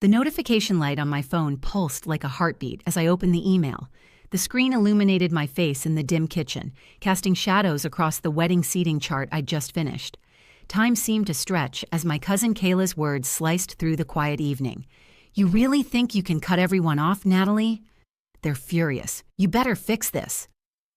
The notification light on my phone pulsed like a heartbeat as I opened the email. The screen illuminated my face in the dim kitchen, casting shadows across the wedding seating chart I'd just finished. Time seemed to stretch as my cousin Kayla's words sliced through the quiet evening. "You really think you can cut everyone off, Natalie? They're furious. You better fix this."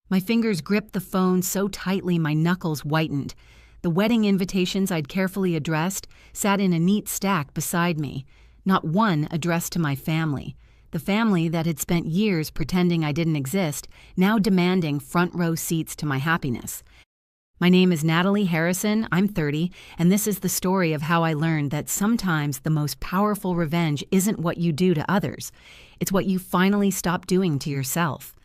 My fingers gripped the phone so tightly my knuckles whitened. The wedding invitations I'd carefully addressed sat in a neat stack beside me, not one addressed to my family. The family that had spent years pretending I didn't exist, now demanding front row seats to my happiness. My name is Natalie Harrison, I'm 30, and this is the story of how I learned that sometimes the most powerful revenge isn't what you do to others. It's what you finally stop doing to yourself.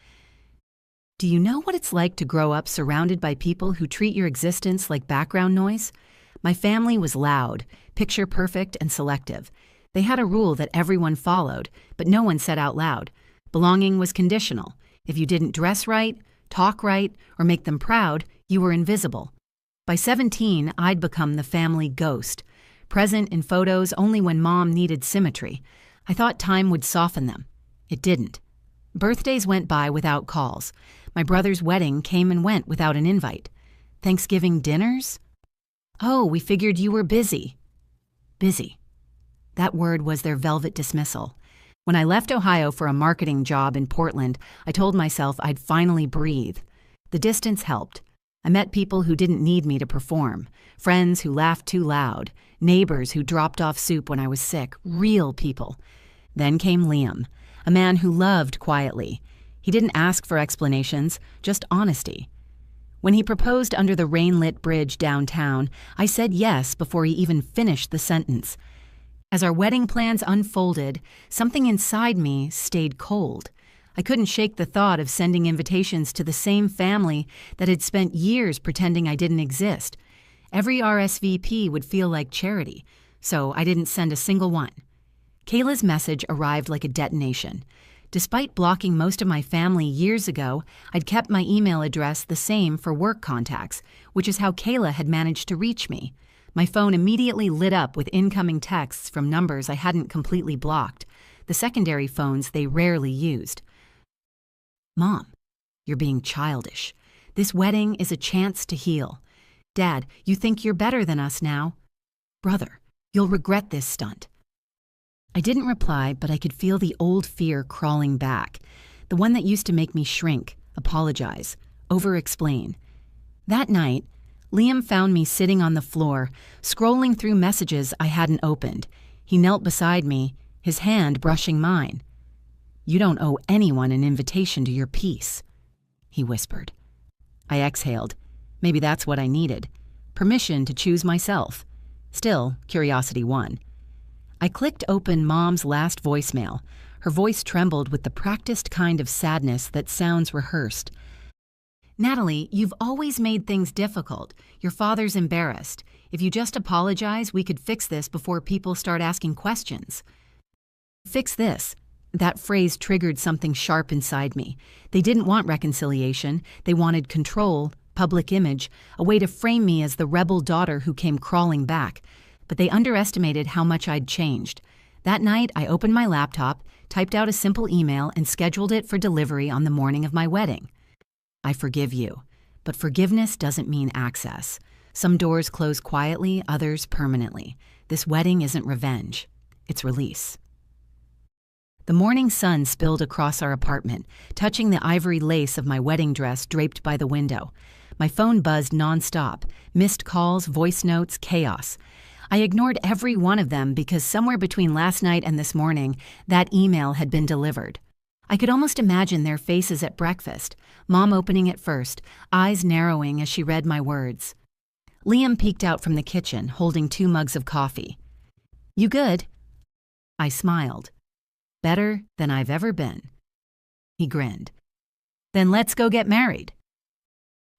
Do you know what it's like to grow up surrounded by people who treat your existence like background noise? My family was loud, picture perfect, and selective. They had a rule that everyone followed, but no one said out loud. Belonging was conditional. If you didn't dress right, talk right, or make them proud, you were invisible. By 17, I'd become the family ghost, present in photos only when mom needed symmetry. I thought time would soften them. It didn't. Birthdays went by without calls. My brother's wedding came and went without an invite. Thanksgiving dinners? "Oh, we figured you were busy." Busy. That word was their velvet dismissal. When I left Ohio for a marketing job in Portland, I told myself I'd finally breathe. The distance helped. I met people who didn't need me to perform, friends who laughed too loud, neighbors who dropped off soup when I was sick, real people. Then came Liam, a man who loved quietly. He didn't ask for explanations, just honesty. When he proposed under the rain-lit bridge downtown, I said yes before he even finished the sentence. As our wedding plans unfolded, something inside me stayed cold. I couldn't shake the thought of sending invitations to the same family that had spent years pretending I didn't exist. Every RSVP would feel like charity, so I didn't send a single one. Kayla's message arrived like a detonation. Despite blocking most of my family years ago, I'd kept my email address the same for work contacts, which is how Kayla had managed to reach me. My phone immediately lit up with incoming texts from numbers I hadn't completely blocked, the secondary phones they rarely used. "Mom, you're being childish. This wedding is a chance to heal. Dad, you think you're better than us now. Brother, you'll regret this stunt." I didn't reply, but I could feel the old fear crawling back, the one that used to make me shrink, apologize, over-explain. That night, Liam found me sitting on the floor, scrolling through messages I hadn't opened. He knelt beside me, his hand brushing mine. "You don't owe anyone an invitation to your peace," he whispered. I exhaled. Maybe that's what I needed. Permission to choose myself. Still, curiosity won. I clicked open Mom's last voicemail. Her voice trembled with the practiced kind of sadness that sounds rehearsed. "Natalie, you've always made things difficult. Your father's embarrassed. If you just apologize, we could fix this before people start asking questions." Fix this. That phrase triggered something sharp inside me. They didn't want reconciliation. They wanted control, public image, a way to frame me as the rebel daughter who came crawling back. But they underestimated how much I'd changed. That night, I opened my laptop, typed out a simple email, and scheduled it for delivery on the morning of my wedding. "I forgive you, but forgiveness doesn't mean access. Some doors close quietly, others permanently. This wedding isn't revenge. It's release." The morning sun spilled across our apartment, touching the ivory lace of my wedding dress draped by the window. My phone buzzed nonstop, missed calls, voice notes, chaos. I ignored every one of them because somewhere between last night and this morning, that email had been delivered. I could almost imagine their faces at breakfast, Mom opening it first, eyes narrowing as she read my words. Liam peeked out from the kitchen, holding 2 mugs of coffee. "You good?" I smiled. "Better than I've ever been." He grinned. "Then let's go get married."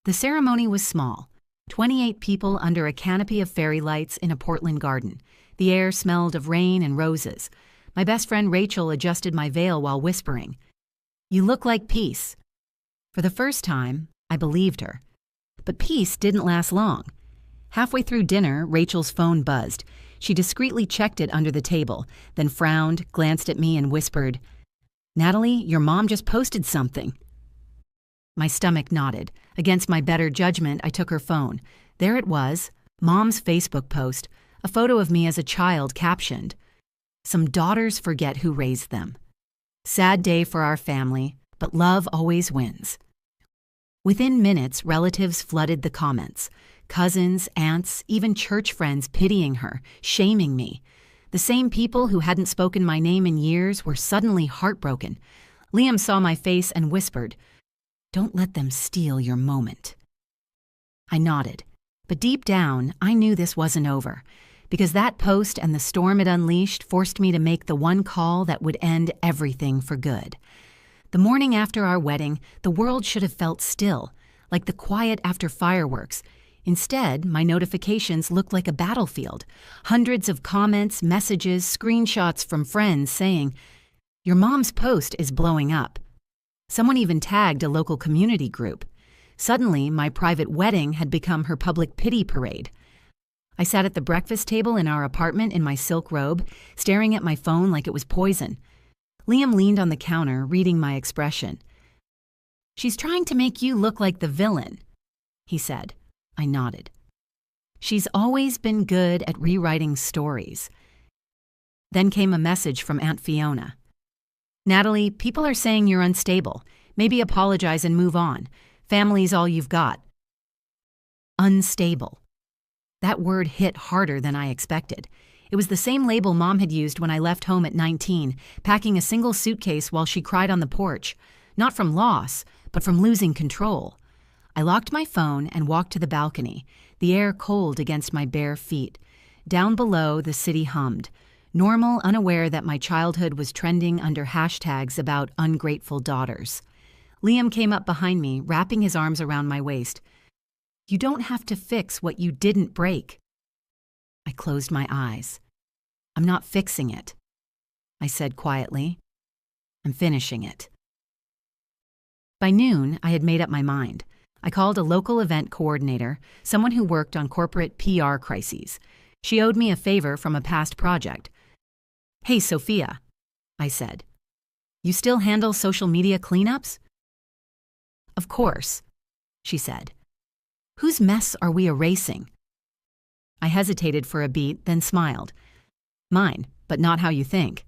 The ceremony was small, 28 people under a canopy of fairy lights in a Portland garden. The air smelled of rain and roses. My best friend Rachel adjusted my veil while whispering, "You look like peace." For the first time, I believed her. But peace didn't last long. Halfway through dinner, Rachel's phone buzzed. She discreetly checked it under the table, then frowned, glanced at me, and whispered, "Natalie, your mom just posted something." My stomach knotted. Against my better judgment, I took her phone. There it was, Mom's Facebook post, a photo of me as a child captioned, "Some daughters forget who raised them. Sad day for our family, but love always wins." Within minutes, relatives flooded the comments. Cousins, aunts, even church friends pitying her, shaming me. The same people who hadn't spoken my name in years were suddenly heartbroken. Liam saw my face and whispered, "Don't let them steal your moment." I nodded, but deep down, I knew this wasn't over, because that post and the storm it unleashed forced me to make the one call that would end everything for good. The morning after our wedding, the world should have felt still, like the quiet after fireworks. Instead, my notifications looked like a battlefield. Hundreds of comments, messages, screenshots from friends saying, "Your mom's post is blowing up." Someone even tagged a local community group. Suddenly, my private wedding had become her public pity parade. I sat at the breakfast table in our apartment in my silk robe, staring at my phone like it was poison. Liam leaned on the counter, reading my expression. "She's trying to make you look like the villain," he said. I nodded. "She's always been good at rewriting stories." Then came a message from Aunt Fiona. "Natalie, people are saying you're unstable. Maybe apologize and move on. Family's all you've got." Unstable. That word hit harder than I expected. It was the same label Mom had used when I left home at 19, packing a single suitcase while she cried on the porch. Not from loss, but from losing control. I locked my phone and walked to the balcony, the air cold against my bare feet. Down below, the city hummed. Normal, unaware that my childhood was trending under hashtags about ungrateful daughters. Liam came up behind me, wrapping his arms around my waist. "You don't have to fix what you didn't break." I closed my eyes. "I'm not fixing it," I said quietly. "I'm finishing it." By noon, I had made up my mind. I called a local event coordinator, someone who worked on corporate PR crises. She owed me a favor from a past project. "Hey, Sophia," I said. "You still handle social media cleanups?" "Of course," she said. "Whose mess are we erasing?" I hesitated for a beat, then smiled. "Mine, but not how you think."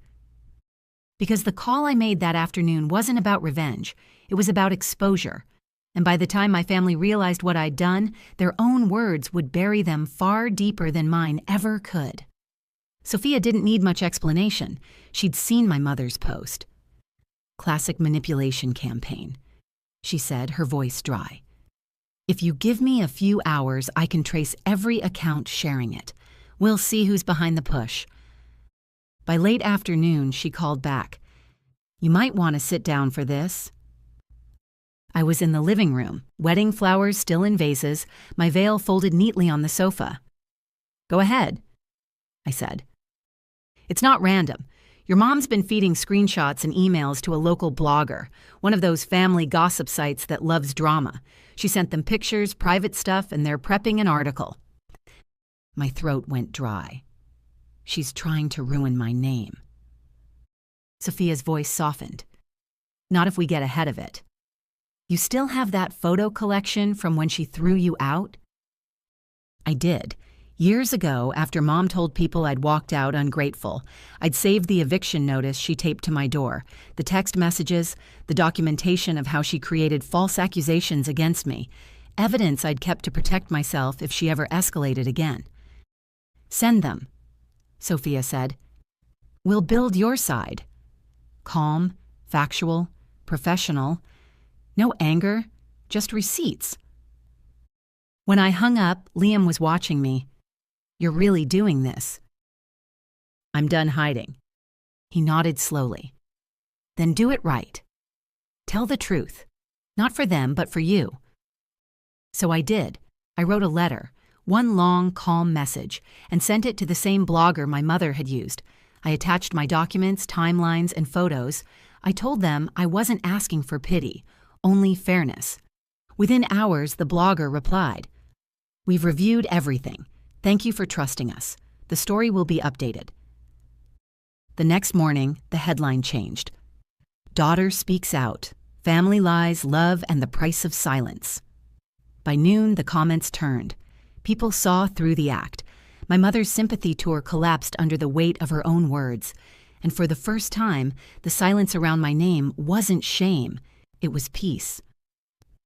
Because the call I made that afternoon wasn't about revenge. It was about exposure. And by the time my family realized what I'd done, their own words would bury them far deeper than mine ever could. Sophia didn't need much explanation. She'd seen my mother's post. "Classic manipulation campaign," she said, her voice dry. "If you give me a few hours, I can trace every account sharing it. We'll see who's behind the push." By late afternoon, she called back. "You might want to sit down for this." I was in the living room, wedding flowers still in vases, my veil folded neatly on the sofa. "Go ahead," I said. "It's not random. Your mom's been feeding screenshots and emails to a local blogger, one of those family gossip sites that loves drama. She sent them pictures, private stuff, and they're prepping an article." My throat went dry. "She's trying to ruin my name." Sophia's voice softened. "Not if we get ahead of it. You still have that photo collection from when she threw you out?" I did. Years ago, after Mom told people I'd walked out ungrateful, I'd saved the eviction notice she taped to my door, the text messages, the documentation of how she created false accusations against me, evidence I'd kept to protect myself if she ever escalated again. "Send them," Sophia said. "We'll build your side. Calm, factual, professional. No anger, just receipts." When I hung up, Liam was watching me. "You're really doing this?" "I'm done hiding." He nodded slowly. "Then do it right. Tell the truth. Not for them, but for you." So I did. I wrote a letter, one long, calm message, and sent it to the same blogger my mother had used. I attached my documents, timelines, and photos. I told them I wasn't asking for pity, only fairness. Within hours, the blogger replied, "We've reviewed everything. Thank you for trusting us. The story will be updated. The next morning, the headline changed. Daughter speaks out. Family lies, love, and the price of silence. By noon, the comments turned. People saw through the act. My mother's sympathy tour collapsed under the weight of her own words. And for the first time, the silence around my name wasn't shame. It was peace.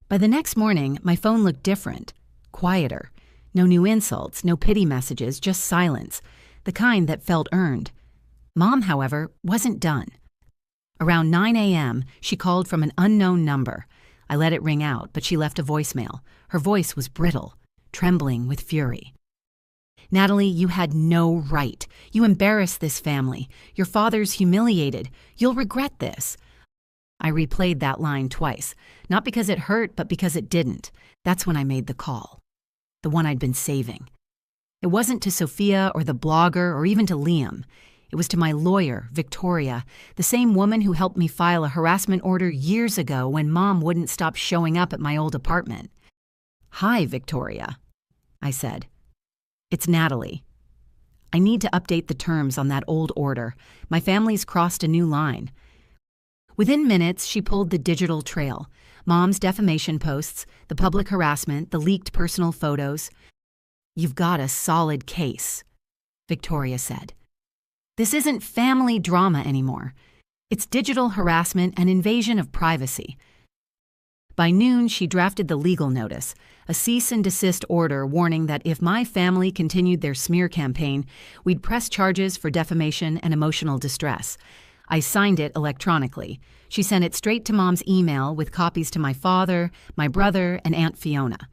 By the next morning, my phone looked different, quieter. No new insults, no pity messages, just silence, the kind that felt earned. Mom, however, wasn't done. Around 9 a.m., she called from an unknown number. I let it ring out, but she left a voicemail. Her voice was brittle, trembling with fury. Natalie, you had no right. You embarrassed this family. Your father's humiliated. You'll regret this. I replayed that line twice, not because it hurt, but because it didn't. That's when I made the call, the one I'd been saving. It wasn't to Sophia or the blogger or even to Liam. It was to my lawyer, Victoria, the same woman who helped me file a harassment order years ago when Mom wouldn't stop showing up at my old apartment. Hi, Victoria, I said. It's Natalie. I need to update the terms on that old order. My family's crossed a new line. Within minutes, she pulled the digital trail. Mom's defamation posts, the public harassment, the leaked personal photos. You've got a solid case, Victoria said. This isn't family drama anymore. It's digital harassment and invasion of privacy. By noon, she drafted the legal notice, a cease and desist order warning that if my family continued their smear campaign, we'd press charges for defamation and emotional distress. I signed it electronically. She sent it straight to Mom's email with copies to my father, my brother, and Aunt Fiona.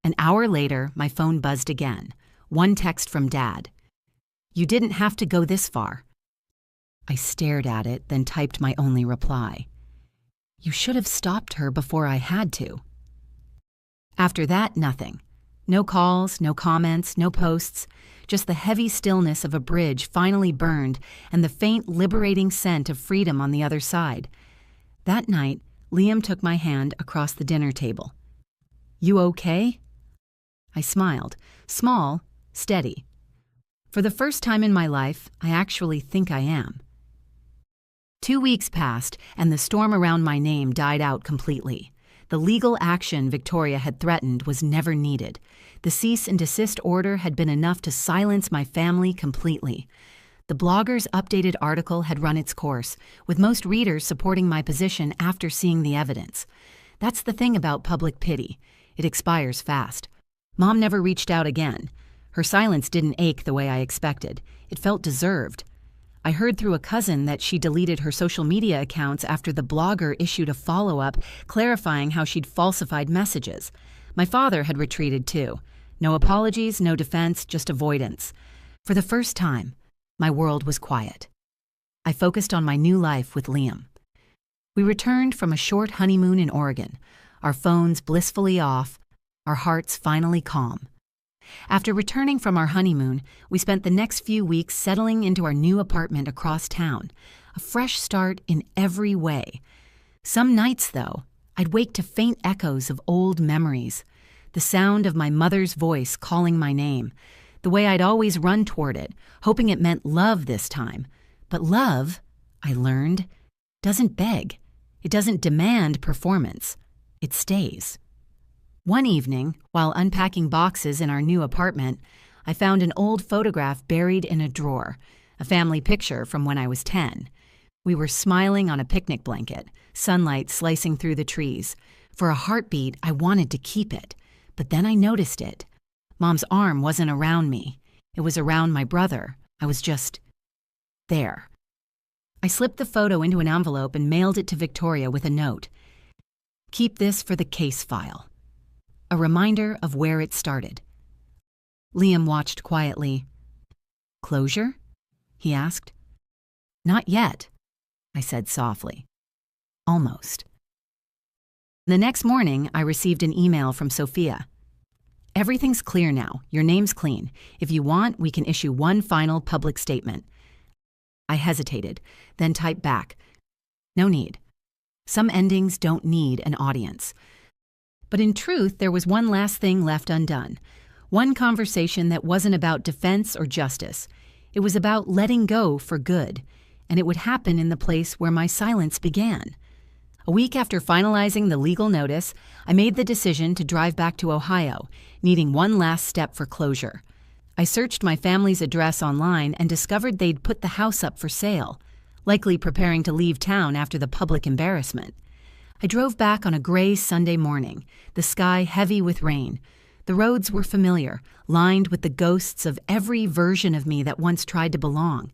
An hour later, my phone buzzed again. One text from Dad. You didn't have to go this far. I stared at it, then typed my only reply. You should have stopped her before I had to. After that, nothing. No calls, no comments, no posts, just the heavy stillness of a bridge finally burned and the faint, liberating scent of freedom on the other side. That night, Liam took my hand across the dinner table. You okay? I smiled, small, steady. For the first time in my life, I actually think I am. 2 weeks passed, and the storm around my name died out completely. The legal action Victoria had threatened was never needed. The cease and desist order had been enough to silence my family completely. The blogger's updated article had run its course, with most readers supporting my position after seeing the evidence. That's the thing about public pity. It expires fast. Mom never reached out again. Her silence didn't ache the way I expected. It felt deserved. I heard through a cousin that she deleted her social media accounts after the blogger issued a follow-up clarifying how she'd falsified messages. My father had retreated too. No apologies, no defense, just avoidance. For the first time, my world was quiet. I focused on my new life with Liam. We returned from a short honeymoon in Oregon, our phones blissfully off, our hearts finally calm. After returning from our honeymoon, we spent the next few weeks settling into our new apartment across town, a fresh start in every way. Some nights, though, I'd wake to faint echoes of old memories, the sound of my mother's voice calling my name, the way I'd always run toward it, hoping it meant love this time. But love, I learned, doesn't beg. It doesn't demand performance. It stays. One evening, while unpacking boxes in our new apartment, I found an old photograph buried in a drawer, a family picture from when I was 10. We were smiling on a picnic blanket, sunlight slicing through the trees. For a heartbeat, I wanted to keep it, but then I noticed it. Mom's arm wasn't around me. It was around my brother. I was just there. I slipped the photo into an envelope and mailed it to Victoria with a note. Keep this for the case file. A reminder of where it started. Liam watched quietly. Closure? He asked. Not yet, I said softly. Almost. The next morning, I received an email from Sophia. Everything's clear now. Your name's clean. If you want, we can issue one final public statement. I hesitated, then typed back. No need. Some endings don't need an audience. But in truth, there was one last thing left undone. One conversation that wasn't about defense or justice. It was about letting go for good, and it would happen in the place where my silence began. A week after finalizing the legal notice, I made the decision to drive back to Ohio, needing one last step for closure. I searched my family's address online and discovered they'd put the house up for sale, likely preparing to leave town after the public embarrassment. I drove back on a gray Sunday morning, the sky heavy with rain. The roads were familiar, lined with the ghosts of every version of me that once tried to belong.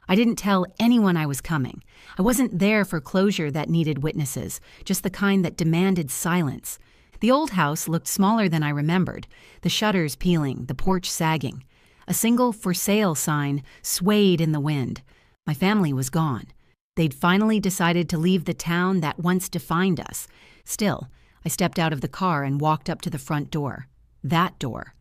I didn't tell anyone I was coming. I wasn't there for closure that needed witnesses, just the kind that demanded silence. The old house looked smaller than I remembered, the shutters peeling, the porch sagging. A single for sale sign swayed in the wind. My family was gone. They'd finally decided to leave the town that once defined us. Still, I stepped out of the car and walked up to the front door. That door.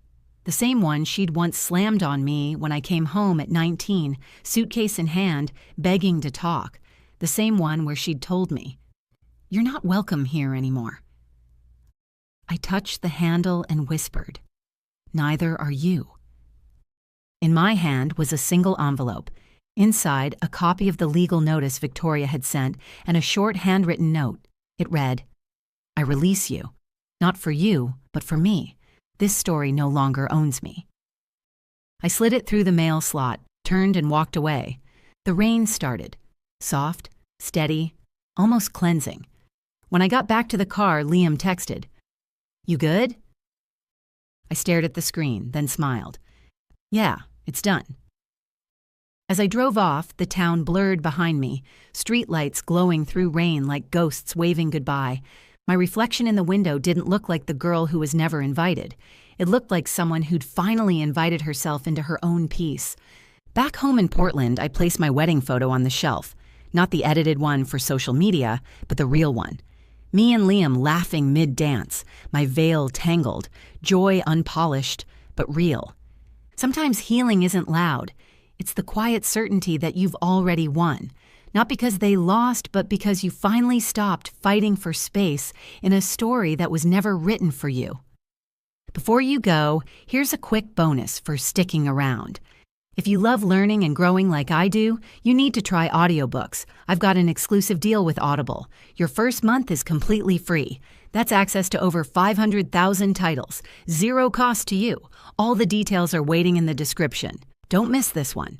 The same one she'd once slammed on me when I came home at 19, suitcase in hand, begging to talk. The same one where she'd told me, "You're not welcome here anymore." I touched the handle and whispered, "Neither are you." In my hand was a single envelope. Inside, a copy of the legal notice Victoria had sent and a short handwritten note. It read, "I release you. Not for you, but for me. This story no longer owns me." I slid it through the mail slot, turned and walked away. The rain started. Soft, steady, almost cleansing. When I got back to the car, Liam texted, "You good?" I stared at the screen, then smiled. "Yeah, it's done." As I drove off, the town blurred behind me, streetlights glowing through rain like ghosts waving goodbye. My reflection in the window didn't look like the girl who was never invited. It looked like someone who'd finally invited herself into her own peace. Back home in Portland, I placed my wedding photo on the shelf. Not the edited one for social media, but the real one. Me and Liam laughing mid-dance, my veil tangled, joy unpolished, but real. Sometimes healing isn't loud. It's the quiet certainty that you've already won. Not because they lost, but because you finally stopped fighting for space in a story that was never written for you. Before you go, here's a quick bonus for sticking around. If you love learning and growing like I do, you need to try audiobooks. I've got an exclusive deal with Audible. Your first month is completely free. That's access to over 500,000 titles. Zero cost to you. All the details are waiting in the description. Don't miss this one.